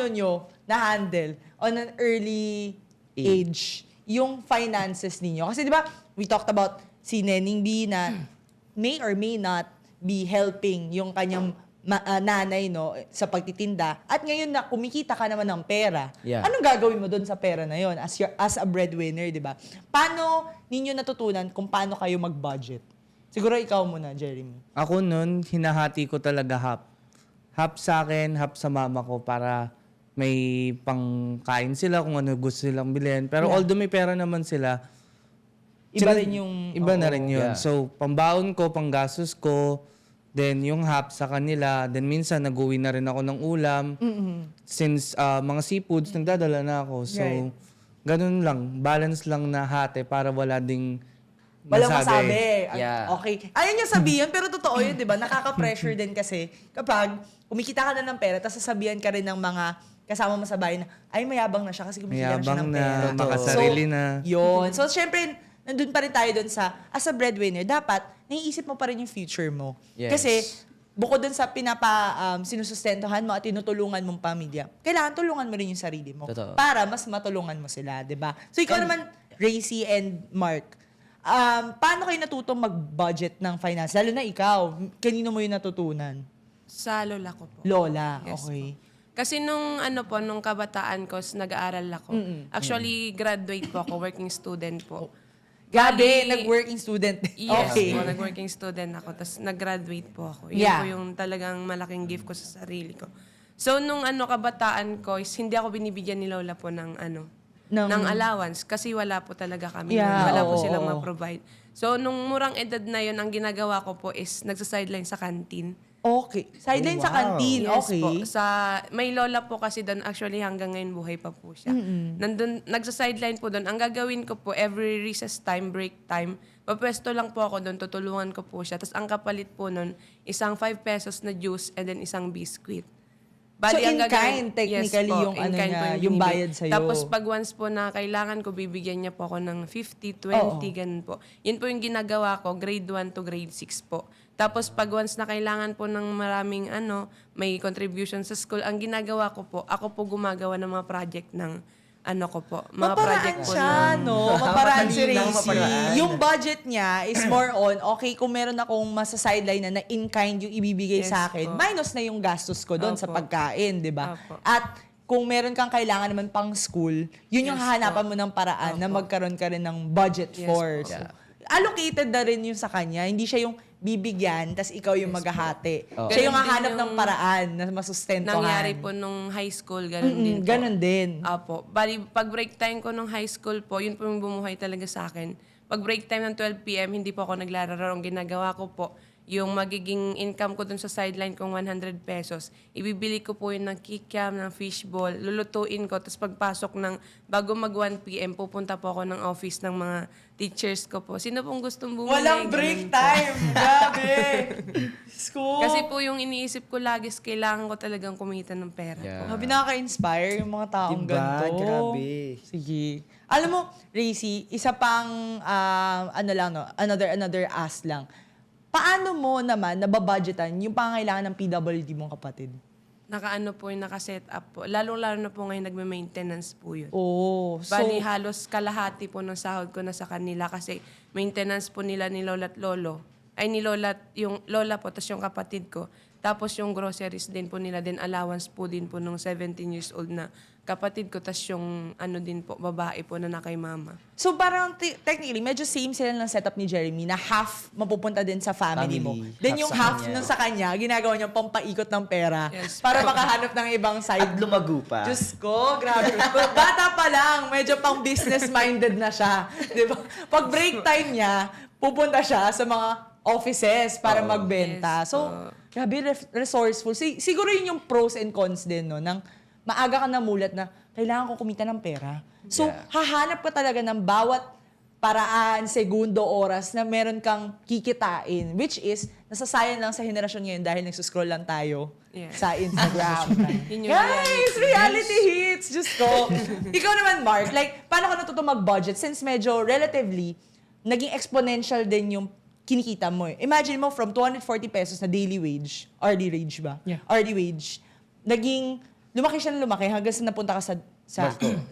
paano nyo na-handle on an early age yung finances ninyo? Kasi di ba, we talked about si Nening B na may or may not be helping yung kanyang nanay no sa pagtitinda. At ngayon na kumikita ka naman ng pera, anong gagawin mo doon sa pera na yon as a breadwinner, di ba? Paano ninyo natutunan kung paano kayo mag-budget? Siguro ikaw muna, Jeremy. Ako nun, hinahati ko talaga half. Half sa akin, half sa mama ko para may pangkain sila kung ano gusto silang bilhin. Pero although may pera naman sila, Iba rin yung... Iba na rin yun. Yeah. So, pambaon ko, panggastos ko, then yung half sa kanila, then minsan nag-uwi na rin ako ng ulam. Since mga seafoods, nagdadala na ako. So, ganun lang. Balance lang na hati para wala ding Walang masabi. Yeah. Okay. Ayaw niya sabihin, pero totoo yun, di ba? Nakaka-pressure din kasi kapag kumikita ka na ng pera, tapos sasabihan ka rin ng mga kasama mo sa bahay na, ay, mayabang na siya kasi kumikita na siya ng pera. Mayabang na, makasarili na. Yun. So, syempre, nandun pa rin tayo dun sa, as a breadwinner, dapat, naiisip mo pa rin yung future mo. Yes. Kasi, bukod dun sa sinusustentuhan mo at tinutulungan mong pamilya, kailangan tulungan mo rin yung sarili mo. Totoo. Para mas matulungan mo sila, di ba? So, ikaw naman, Racy and Mark, paano kayo natutong mag-budget ng finance? Lalo na ikaw, kanino mo yung natutunan? Sa lola ko po. Lola, Yes okay. Kasi nung nung kabataan ko, nag-aaral ako. Actually, graduate po ako, working student po. Gabi, nag-working student. Yes Okay. po, nag-working student ako. Tapos nag-graduate po ako. Yun Yeah. po yung talagang malaking gift ko sa sarili ko. So, nung kabataan ko, is hindi ako binibigyan ni Lola po ng ng allowance. Kasi wala po talaga kami. Yeah, Wala po oo, silang oo. ma-provide. So, nung murang edad na yun, ang ginagawa ko po is nagsa-sideline sa canteen. Okay. Sideline sa canteen, Yes okay. po. May lola po kasi doon, actually hanggang ngayon buhay pa po siya. Nandun, nagsa-sideline po doon. Ang gagawin ko po, every recess time, break time, papwesto lang po ako doon, tutulungan ko po siya. Tapos ang kapalit po noon, isang 5 pesos na juice and then isang biscuit. So, in kind, technically, po, yung in kind po yung binibigay. bayad sa'yo. Tapos pag once po na kailangan ko, bibigyan niya po ako ng 50, 20, ganun po. Yun po yung ginagawa ko, grade 1 to grade 6 po. Tapos pag once na kailangan po ng maraming may contribution sa school, ang ginagawa ko po, ako po gumagawa ng mga project ng ko po. Mga project po siya, no? Maparaan si Matalino, Racy. maparaan. Yung budget niya is more on, okay, kung meron akong masa-sideline na in-kind yung ibibigay Yes sa akin, po. minus na yung gastos ko doon sa Opo. pagkain, di ba? Opo. At kung meron kang kailangan naman pang school, yun yung Yes hahanapan po. mo ng paraan na Opo. magkaroon ka rin ng budget Yes for. po. So, allocated na rin yung sa kanya. Hindi siya yung bibigyan, tas ikaw yung maghahati. Siya yung Ganun din hahanap ng yung paraan na masustentuhan. nangyari po nung high school, ganun din po. Ganun din. Apo. Bali, pag break time ko nung high school po, yun po yung bumuhay talaga sa akin. Pag break time ng 12 p.m., hindi po ako naglalaro. Ang ginagawa ko po, yung magiging income ko dun sa sideline kong 100 pesos, ibibili ko po yun ng kikiam, ng fishball, lulutuin ko, tapos pagpasok ng, bago mag 1 p.m., pupunta po ako ng office ng mga teachers ko po. Sino pong gustong bumili? Walang Ganun break po. time. Grabe. School. Kasi po yung iniisip ko lagi, is kailangan ko talagang kumita ng pera po. Sabi nakaka-inspire yung mga taong Diba? ganito. Grabe. Sige. Alam mo, Racy, isa pang, another ask lang. Paano mo naman nababudgetan yung pangangailangan ng PWD mong kapatid? Nakaano po yung nakaset up po. Lalo-lalo na po ngayon nagme-maintenance po yun. Oh, so, Bali, halos kalahati po ng sahod ko na sa kanila kasi maintenance po nila ni Lola at Lolo. Ay, ni Lola, yung Lola po, tapos yung kapatid ko. Tapos yung groceries din po nila, din allowance po din po nung 17 years old na kapatid ko, tapos yung din po, babae po na nakay mama. so parang technically, medyo same sila ng setup ni Jeremy na half mapupunta din sa family mo. Family, Then half yung sa half kanya. nun sa kanya, ginagawa niyang pampaikot ng pera Yes. para makahanap ng ibang side. At lumago pa. Diyos ko, grabe. Bata pa lang, medyo pang business-minded na siya. Di ba? Pag break time niya, pupunta siya sa mga offices para magbenta. Yes, So, grabe, resourceful. Siguro yun yung pros and cons din, no? Nang maaga ka namulat na kailangan ko kumita ng pera. So, hahanap ka talaga ng bawat paraan, segundo, oras na meron kang kikitain. Which is, nasasayang lang sa henerasyon ngayon dahil nagsuscroll lang tayo sa Instagram. Yun yung Guys, reality hits! Diyos ko. Ikaw naman, Mark, like, paano ka natuto mag-budget since medyo relatively, naging exponential din yung kinikita mo. Imagine mo from 240 pesos na daily wage, hourly wage ba? Yeah. Hourly wage, naging lumaki siya na lumaki hanggang sa napunta ka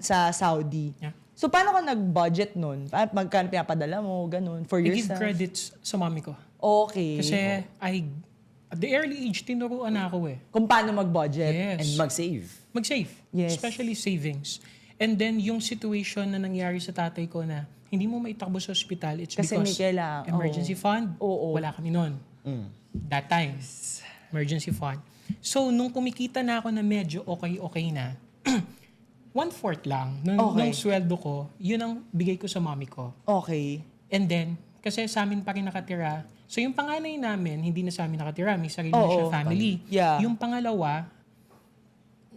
sa Saudi. Yeah. So, paano ka nag-budget nun? Magkano pinapadala mo, ganun, for I give yourself? credits sa mommy ko. Okay. Kasi at the early age, tinuruan na ako eh. Kung paano mag-budget. Yes. And mag-save. Mag-save. Yes. Especially savings. And then, yung situation na nangyari sa tatay ko na hindi mo maitakbo sa ospital, it's Kasi may because kailangan. emergency fund, Oo. wala kami nun. That time. Emergency fund. So, nung kumikita na ako na medyo okay na, 1/4 lang nung sweldo ko, yun ang bigay ko sa mommy ko. Okay. And then, kasi sa amin pa rin nakatira. So, yung panganay namin, hindi na sa amin nakatira. May sarili na siya family. Yeah. Yung pangalawa,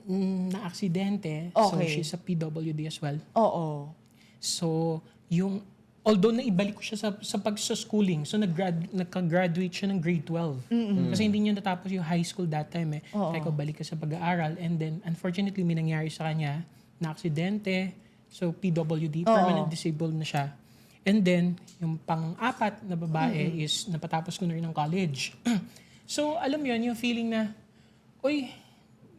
na-aksidente. So, Okay. she's a PWD as well. Oo. So, although naibalik ko siya sa schooling, so nagka-graduate siya ng grade 12. Kasi hindi niya natapos yung high school that time eh. Kaya ko balik ka sa pag-aaral. And then, unfortunately, may nangyari sa kanya na aksidente. So, PWD, permanent disabled na siya. And then, yung pang-apat na babae is napatapos ko na rin ng college. So, alam mo yun, yung feeling na, uy,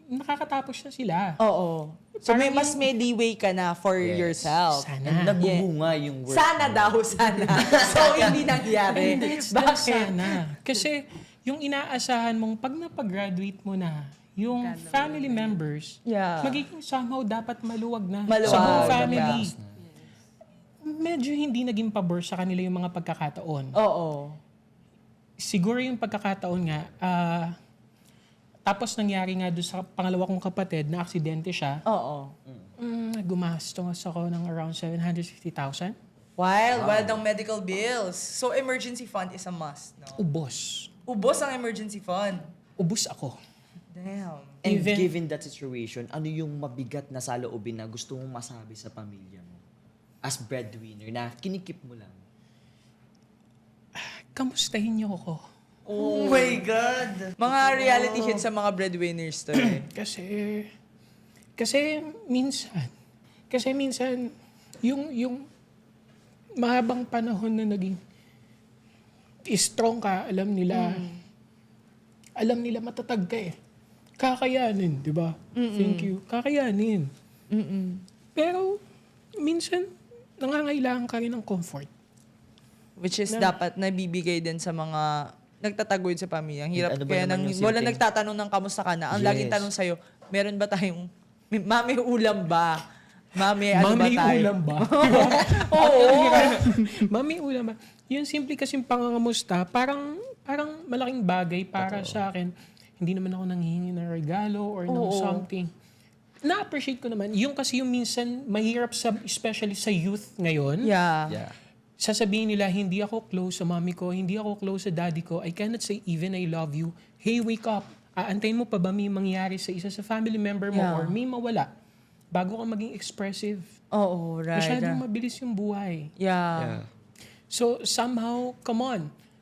nakakatapos na sila. Oo. So, mas may leeway ka na for yourself. Sana. And nagbubunga yung work. Sana daw, sana. So, hindi nangyari. That's sana. Kasi, yung inaasahan mong pag napag-graduate mo na, yung family members, Yeah. magiging somehow dapat maluwag na Maluwag, sa buong family. yeah. Medyo hindi naging pabor sa kanila yung mga pagkakataon. Oo. Siguro yung pagkakataon nga, tapos nangyari nga doon sa pangalawa kong kapatid na aksidente siya, Oo. gumastos ako ng around 750,000. Wild ang medical bills. So, emergency fund is a must, no? Ubos. Ubos ang emergency fund. Ubos ako. Damn. And Even- given that situation, ano yung mabigat na saloobin na gusto mong masabi sa pamilya mo? As breadwinner na kinikip mo lang. Kamustahin niyo ako. Oh my God! Mga reality hits sa mga breadwinners to eh. Kasi minsan, yung mahabang panahon na naging strong ka, alam nila matatag ka eh. Kakayanin, di ba? Thank you. Kakayanin. Pero, minsan, nangangailangan ka rin ng comfort. Which is dapat nabibigay din sa mga nagtataguyod sa pamilya. Ang hirap Ano ba kaya naman yung wala simpleng- nagtatanong ng kamusta ka na. Ang Yes. laging tanong sa'yo, meron ba tayong, mami ulam ba? Mami, ano ba tayo? Ulam ba? Oo. Mami, ulam ba? Yung simple kasing pangangamusta, parang malaking bagay para sa akin. Hindi naman ako nanghihingi ng regalo or ng something. Na-appreciate ko naman. Yung kasi yung minsan mahirap especially sa youth ngayon. Yeah. Sasabihin nila, hindi ako close sa mommy ko, hindi ako close sa daddy ko, I cannot say even I love you. Hey, wake up. Aantayin mo pa ba may mangyari sa isa sa family member mo or may mawala bago ka maging expressive? Oo, right. Masyadong mabilis yung buhay. Yeah. So, somehow, come on.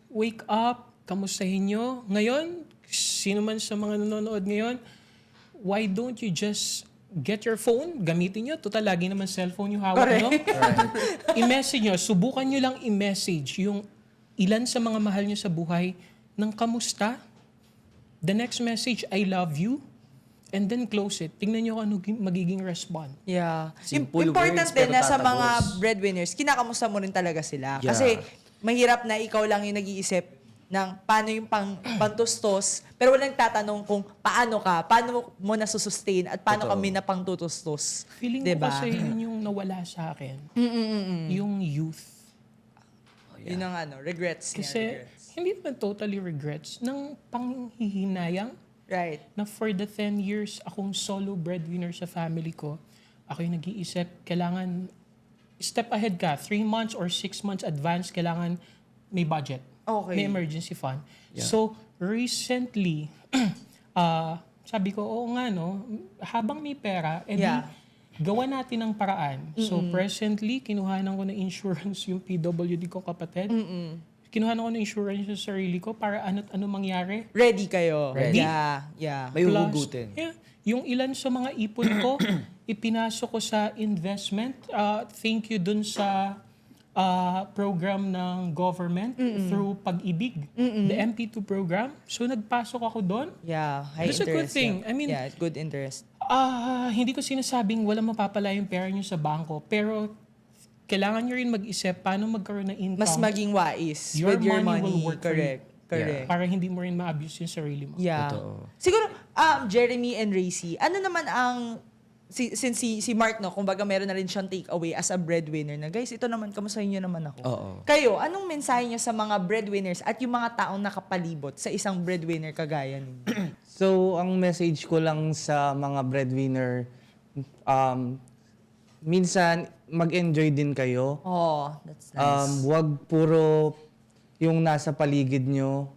Wake up. Kamustahin nyo. Ngayon, sino man sa mga nanonood ngayon, why don't you just get your phone, gamitin nyo. Total, lagi naman cellphone yung hawak nyo. I-message nyo. Subukan nyo lang i-message yung ilan sa mga mahal nyo sa buhay ng kamusta. The next message, I love you. And then close it. Tingnan nyo kung ano magiging respond. Yeah. Simple Important words, din pero na sa mga tatagos. breadwinners, kinakamusta mo rin talaga sila. Yeah. Kasi mahirap na ikaw lang yung nag-iisip ng paano yung pantustos, pero walang tatanong kung paano mo nasusustain at paano Totoo. kami na pangtutustos. Feeling Diba? ko kasi yun yung nawala sa akin. Yung youth. Yun ang regrets niya. Kasi Regrets. hindi naman totally regrets. Nang panghihinayang Right. na for the 10 years akong solo breadwinner sa family ko, ako yung nag-iisip, kailangan step ahead ka. 3 months or 6 months advance, kailangan may budget. Okay. May emergency fund. So, recently, sabi ko, oo nga, no, habang may pera, edi Yeah. gawa natin ng paraan. So, presently, kinuhanan ko ng insurance yung PWD ko kapatid. Kinuhanan ko ng insurance sa sarili ko para ano't ano mangyari. Ready kayo. Ready. Yeah. May Plus, huhugutin. yeah, yung ilan sa mga ipon ko, ipinasok ko sa investment. Thank you dun sa program ng government through Pag-ibig, the MP2 program. So nagpasok ako doon. Yeah. High That's a good interest, thing. yeah. I mean, yeah, good interest. Hindi ko sinasabing wala mapapala yung pera nyo sa bangko, pero kailangan nyo rin mag-isip paano magkaroon ng income Mas maging wise Your with your money money. will work for you. Correct. para hindi mo rin ma-abuse yung sarili mo. Yeah. Totoo. Siguro, Jeremy and Racy, ano naman ang, since si Mark, no, kumbaga meron na rin siyang takeaway as a breadwinner na, guys, ito naman, kamusta nyo naman ako? Oo. Kayo, anong mensahe nyo sa mga breadwinners at yung mga taong nakapalibot sa isang breadwinner kagaya ninyo? So, ang message ko lang sa mga breadwinner, minsan mag-enjoy din kayo. Oh, that's nice. Wag puro yung nasa paligid nyo.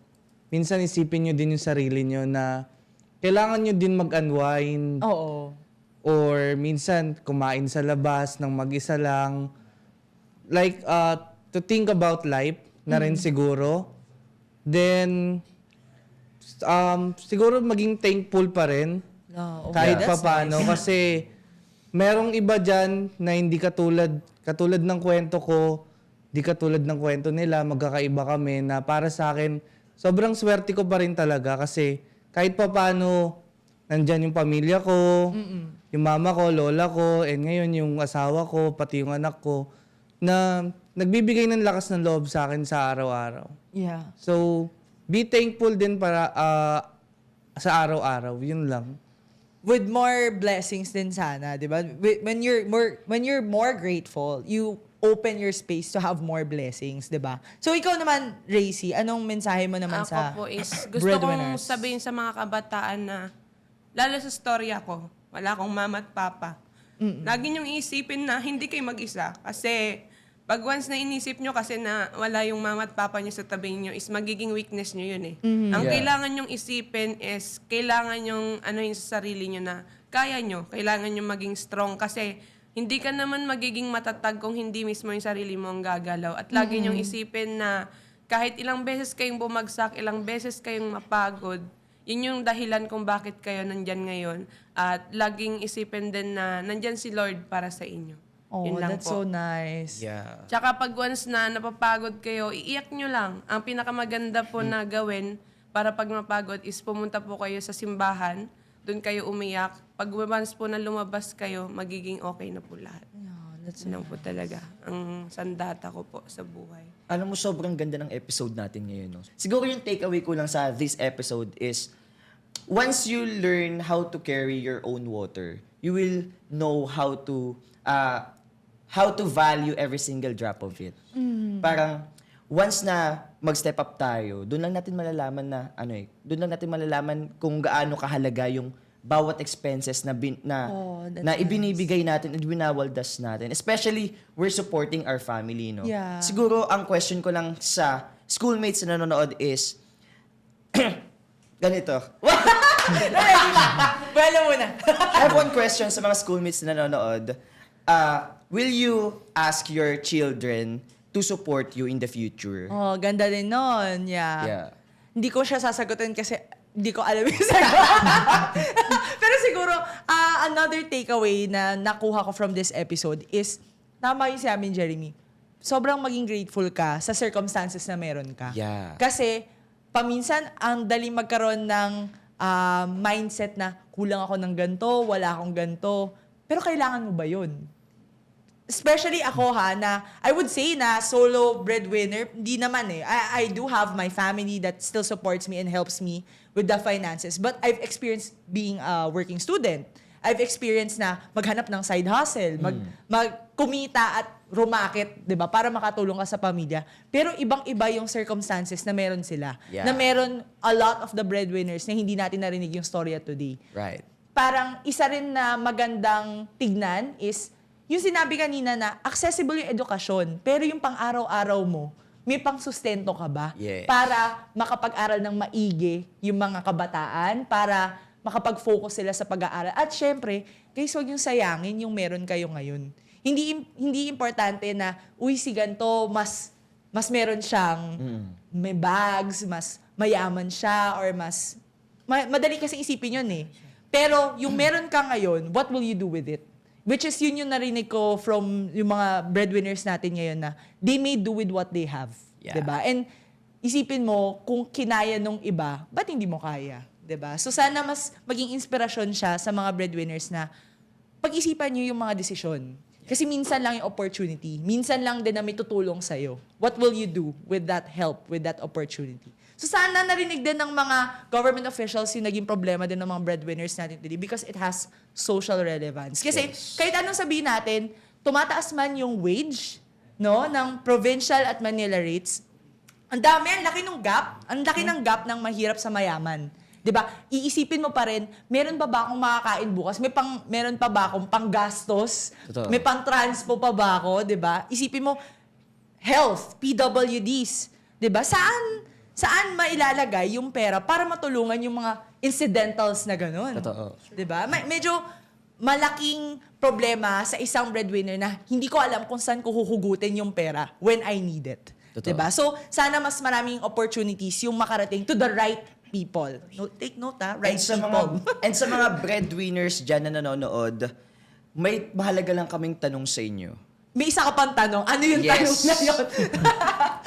Minsan isipin nyo din yung sarili nyo na kailangan nyo din mag-unwind. Oo. Or minsan kumain sa labas ng mag-isa lang. Like, to think about life na rin siguro. Then, siguro maging thankful pa rin. No, okay, Kahit that's papaano. Kasi merong iba dyan na hindi katulad ng kwento ko, di katulad ng kwento nila, magkakaiba kami na para sa akin, sobrang swerte ko pa rin talaga kasi kahit papaano, nandyan yung pamilya ko, yung mama ko, lola ko, and ngayon yung asawa ko, pati yung anak ko, na nagbibigay ng lakas ng loob sa akin sa araw-araw. Yeah. So, be thankful din para sa araw-araw, yun lang. With more blessings din sana, 'di ba? When you're more grateful, you open your space to have more blessings, 'di ba? So ikaw naman, Racy, anong mensahe mo naman Ako sa po is, gusto kong breadwinners? sabihin sa mga kabataan na, lalo sa storya ko, wala akong mama at papa. Lagi niyong iisipin na hindi kayo mag-isa. Kasi pag once na inisip nyo kasi na wala yung mama at papa nyo sa tabi nyo, is magiging weakness nyo yun eh. Ang Yeah. kailangan nyong isipin is, kailangan yung ano yung sa sarili nyo na kaya nyo. Kailangan nyo maging strong kasi hindi ka naman magiging matatag kung hindi mismo yung sarili mo ang gagalaw. At lagi nyong isipin na kahit ilang beses kayong bumagsak, ilang beses kayong mapagod, yun yung dahilan kung bakit kayo nandyan ngayon. At laging isipin din na nandyan si Lord para sa inyo. Oh, Yun lang that's po. so nice. Yeah. Tsaka pag once na napapagod kayo, iiyak nyo lang. Ang pinakamaganda po na gawin para pag mapagod is pumunta po kayo sa simbahan, doon kayo umiyak. Pag once po na lumabas kayo, magiging okay na po lahat. Yeah, that's Yun lang po talaga ang sandata ko po sa buhay. Alam mo, sobrang ganda ng episode natin ngayon. No? Siguro yung takeaway ko lang sa this episode is, once you learn how to carry your own water, you will know how to value every single drop of it. Parang, once na mag-step up tayo, doon lang natin malalaman na, doon lang natin malalaman kung gaano kahalaga yung bawat expenses na that's ibinibigay natin at winawaldas natin. Especially, we're supporting our family, no? Yeah. Siguro, ang question ko lang sa schoolmates na nanonood is, ganito. Bueno muna. I have one question sa mga schoolmates na nanonood. Will you ask your children to support you in the future? Oh, ganda din nun. Yeah. Yeah. Hindi ko siya sasagutin kasi hindi ko alam yung sagot. Pero siguro, another takeaway na nakuha ko from this episode is, tama yung sabi ni Jeremy, sobrang maging grateful ka sa circumstances na meron ka. Yeah. Kasi, paminsan, ang dali magkaroon ng mindset na kulang ako ng ganito, wala akong ganito. Pero kailangan mo ba yun? Especially ako na I would say na solo breadwinner, hindi naman eh. I do have my family that still supports me and helps me with the finances. But I've experienced being a working student. I've experienced na maghanap ng side hustle, magkumita at rumakit, 'di ba, para makatulong ka sa pamilya. Pero ibang-iba yung circumstances na meron sila. Yeah. Na meron a lot of the breadwinners na hindi natin narinig yung storya today. Right. Parang isa rin na magandang tignan is yung sinabi kanina na accessible yung edukasyon, pero yung pang-araw-araw mo, may pang-sustento ka ba? Yes. Para makapag-aral ng maigi yung mga kabataan, para makapag-focus sila sa pag-aaral. At syempre, guys, huwag yung sayangin yung meron kayo ngayon. Hindi importante na, uy, si ganito, mas meron siyang may bags, mas mayaman siya, or madali kasi isipin yun eh. Pero yung meron ka ngayon, what will you do with it? Which is yun yung narinig ko from yung mga breadwinners natin ngayon na they may do with what they have. Yeah. Diba? And isipin mo, kung kinaya nung iba, ba't hindi mo kaya? 'Diba? So sana mas maging inspirasyon siya sa mga breadwinners na pag-isipan niyo yung mga desisyon. Kasi minsan lang yung opportunity. Minsan lang din na may tutulong sa'yo. What will you do with that help, with that opportunity? So sana narinig din ng mga government officials yung naging problema din ng mga breadwinners natin today because it has social relevance. Kasi kahit anong sabihin natin, tumataas man yung wage, no, ng provincial at Manila rates, ang dami, ang laki ng gap. Ang laki ng gap ng mahirap sa mayaman. 'Di ba? Iisipin mo pa rin, meron pa ba akong makakain bukas? Meron pa ba akong panggastos? Totoo. May pang-transpo pa ba ako, 'di ba? Isipin mo health, PWDs, 'di ba? Saan mailalagay yung pera para matulungan yung mga incidentals na gano'n? Totoo. 'Di ba? Medyo malaking problema sa isang breadwinner na hindi ko alam kung saan ko huhugutin yung pera when I need it. Totoo. 'Di ba? So, sana mas maraming opportunities yung makarating to the right people. Take note, right people. And sa mga breadwinners dyan na nanonood, may mahalaga lang kaming tanong sa inyo. May isa ka pang tanong. Ano yung Yes. tanong na yun?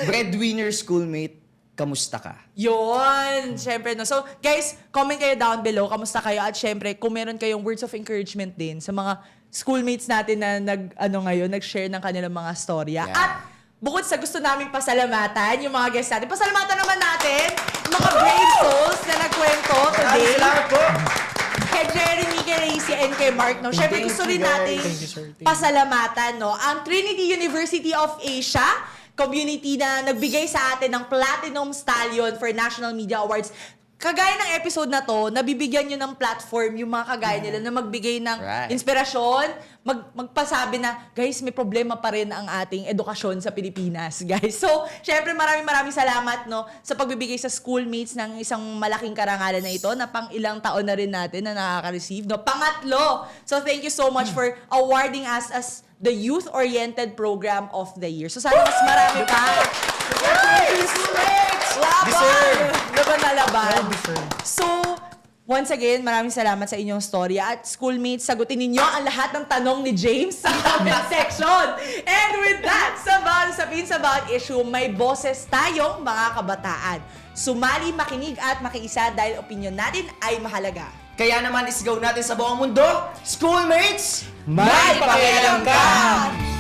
Breadwinner schoolmate, kamusta ka? Yun! Siyempre, no. So, guys, comment kayo down below. Kamusta kayo? At syempre, kung meron kayong words of encouragement din sa mga schoolmates natin na nag-share ng kanilang mga storya. Yeah. At bukod sa gusto naming pasalamatan, yung mga guests natin, pasalamatan naman natin yung mga brave souls na nagkwento today. Salamat po! Kay Jeremy, kay Racy, and kay Mark, no? Siyempre, Thank gusto you, rin guys. natin Thank you, sir. Thank you. pasalamatan, no? Ang Trinity University of Asia, community na nagbigay sa atin ng Platinum Stallion for National Media Awards. Kagaya ng episode na to, nabibigyan nyo ng platform yung mga kagaya nila na magbigay ng Right. inspirasyon, magpasabi na, guys, may problema pa rin ang ating edukasyon sa Pilipinas, guys. So, syempre, maraming salamat, no, sa pagbibigay sa schoolmates ng isang malaking karangalan na ito na pang ilang taon na rin natin na nakaka-receive, no. Pangatlo, so thank you so much for awarding us as the Youth-Oriented Program of the Year. So, sana mas marami pa. Laban! Deserve! Laban na laban. Deserve. So, once again, maraming salamat sa inyong storya. At schoolmates, sagutin ninyo ang lahat ng tanong ni James sa comment section. And with that, sa bawat issue, may boses tayong mga kabataan. Sumali, makinig at makiisa dahil opinion natin ay mahalaga. Kaya naman isigaw natin sa buong mundo, schoolmates, May pakialam ka!